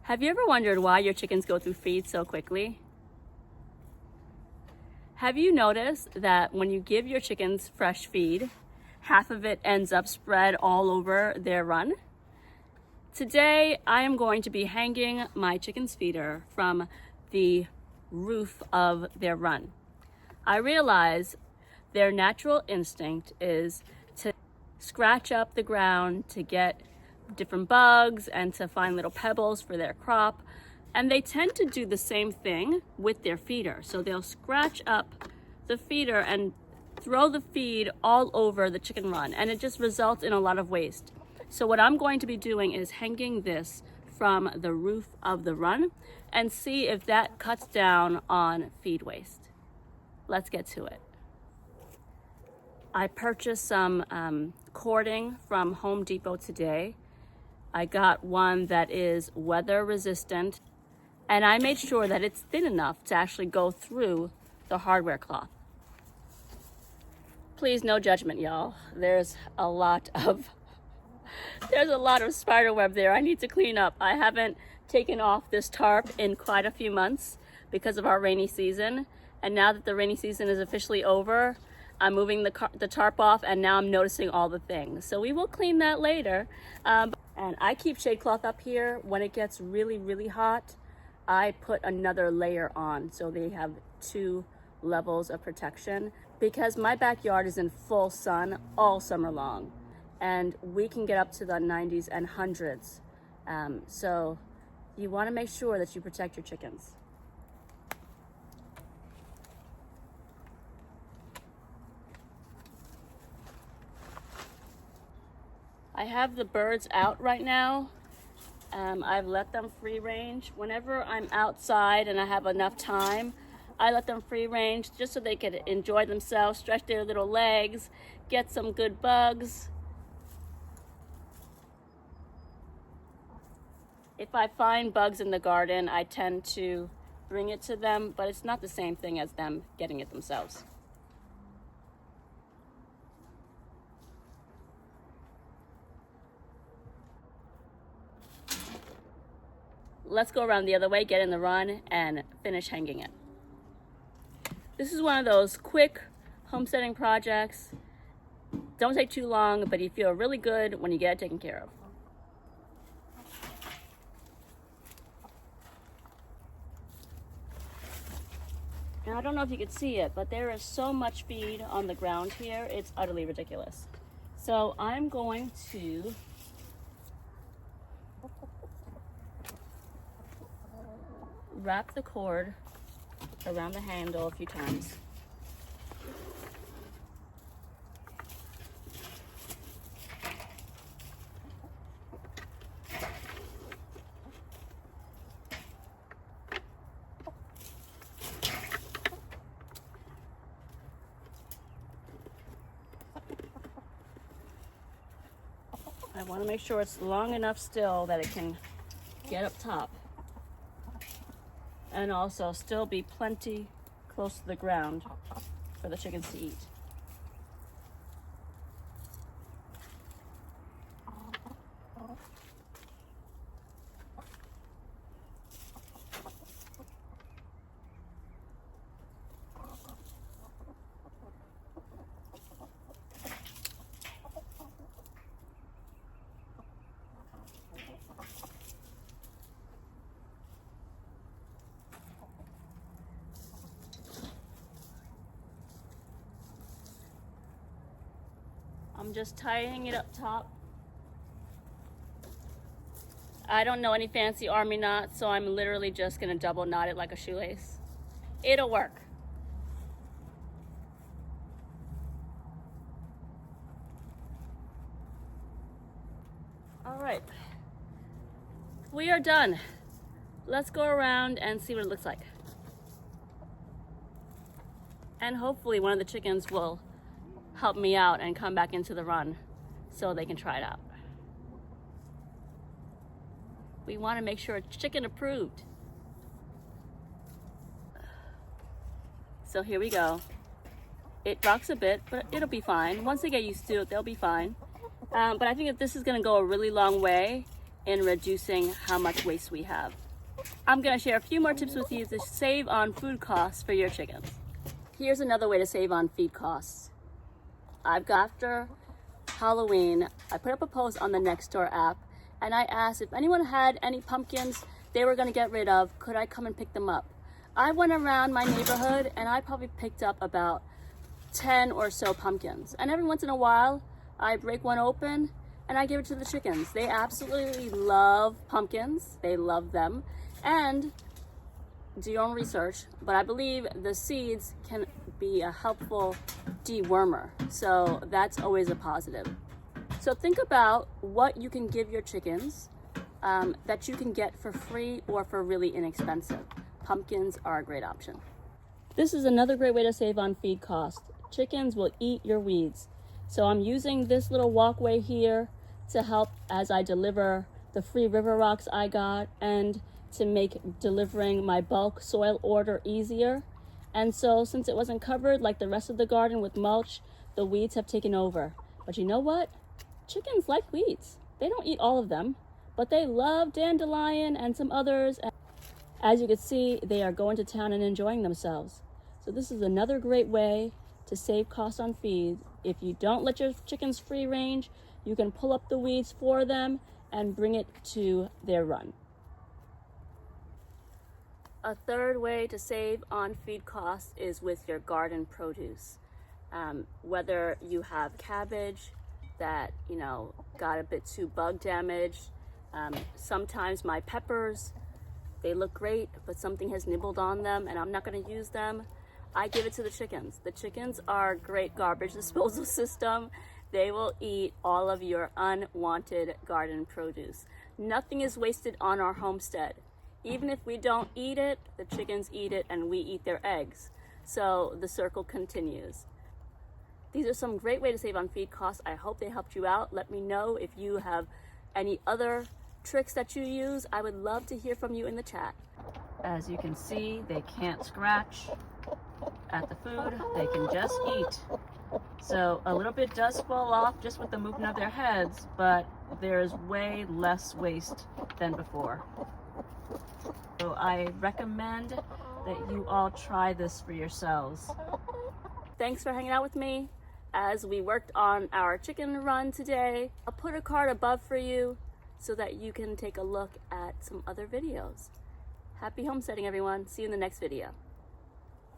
Have you ever wondered why your chickens go through feed so quickly? Have you noticed that when you give your chickens fresh feed, half of it ends up spread all over their run? Today, I am going to be hanging my chicken's feeder from the roof of their run. I realize their natural instinct is to scratch up the ground to get different bugs and to find little pebbles for their crop. And they tend to do the same thing with their feeder. So they'll scratch up the feeder and throw the feed all over the chicken run, and it just results in a lot of waste. So what I'm going to be doing is hanging this from the roof of the run and see if that cuts down on feed waste. Let's get to it. I purchased some cording from Home Depot today. I got one that is weather resistant, and I made sure that it's thin enough to actually go through the hardware cloth. Please, no judgment, y'all. There's a lot of spider web there I need to clean up. I haven't taken off this tarp in quite a few months because of our rainy season. And now that the rainy season is officially over, I'm moving the tarp off, and now I'm noticing all the things. So we will clean that later. And I keep shade cloth up here. When it gets really, really hot, I put another layer on so they have 2 levels of protection, because my backyard is in full sun all summer long, and we can get up to the 90s and 100s. So you want to make sure that you protect your chickens. I have the birds out right now. I've let them free range. Whenever I'm outside and I have enough time, I let them free range just so they can enjoy themselves, stretch their little legs, get some good bugs. If I find bugs in the garden, I tend to bring it to them, but it's not the same thing as them getting it themselves. Let's go around the other way, get in the run, and finish hanging it. This is one of those quick homesteading projects. Don't take too long, but you feel really good when you get it taken care of. And I don't know if you can see it, but there is so much feed on the ground here, it's utterly ridiculous. So I'm going to wrap the cord around the handle a few times. I want to make sure it's long enough still that it can get up top, and also still be plenty close to the ground for the chickens to eat. I'm just tying it up top. I don't know any fancy army knots, so I'm literally just gonna double knot it like a shoelace. It'll work. All right, we are done. Let's go around and see what it looks like. And hopefully one of the chickens will help me out and come back into the run so they can try it out. We want to make sure it's chicken approved. So here we go. It rocks a bit, but it'll be fine. Once they get used to it, they'll be fine. But I think that this is going to go a really long way in reducing how much waste we have. I'm gonna share a few more tips with you to save on food costs for your chickens. Here's another way to save on feed costs. After Halloween, I put up a post on the Nextdoor app and I asked if anyone had any pumpkins they were gonna get rid of, could I come and pick them up? I went around my neighborhood and I probably picked up about 10 or so pumpkins. And every once in a while, I break one open and I give it to the chickens. They absolutely love pumpkins. They love them. And do your own research, but I believe the seeds can be a helpful dewormer. So that's always a positive. So think about what you can give your chickens that you can get for free or for really inexpensive. Pumpkins are a great option. This is another great way to save on feed costs. Chickens will eat your weeds. So I'm using this little walkway here to help as I deliver the free river rocks I got and to make delivering my bulk soil order easier. And so since it wasn't covered like the rest of the garden with mulch, the weeds have taken over. But you know what? Chickens like weeds. They don't eat all of them, but they love dandelion and some others. As you can see, they are going to town and enjoying themselves. So this is another great way to save costs on feed. If you don't let your chickens free range, you can pull up the weeds for them and bring it to their run. A third way to save on feed costs is with your garden produce. Whether you have cabbage that, got a bit too bug damaged. Sometimes my peppers, they look great, but something has nibbled on them and I'm not gonna use them. I give it to the chickens. The chickens are a great garbage disposal system. They will eat all of your unwanted garden produce. Nothing is wasted on our homestead. Even if we don't eat it, the chickens eat it and we eat their eggs. So the circle continues. These are some great ways to save on feed costs. I hope they helped you out. Let me know if you have any other tricks that you use. I would love to hear from you in the chat. As you can see, they can't scratch at the food, they can just eat. So a little bit does fall off just with the movement of their heads, but there's way less waste than before. So I recommend that you all try this for yourselves. Thanks for hanging out with me as we worked on our chicken run today. I'll put a card above for you so that you can take a look at some other videos. Happy homesteading, everyone. See you in the next video.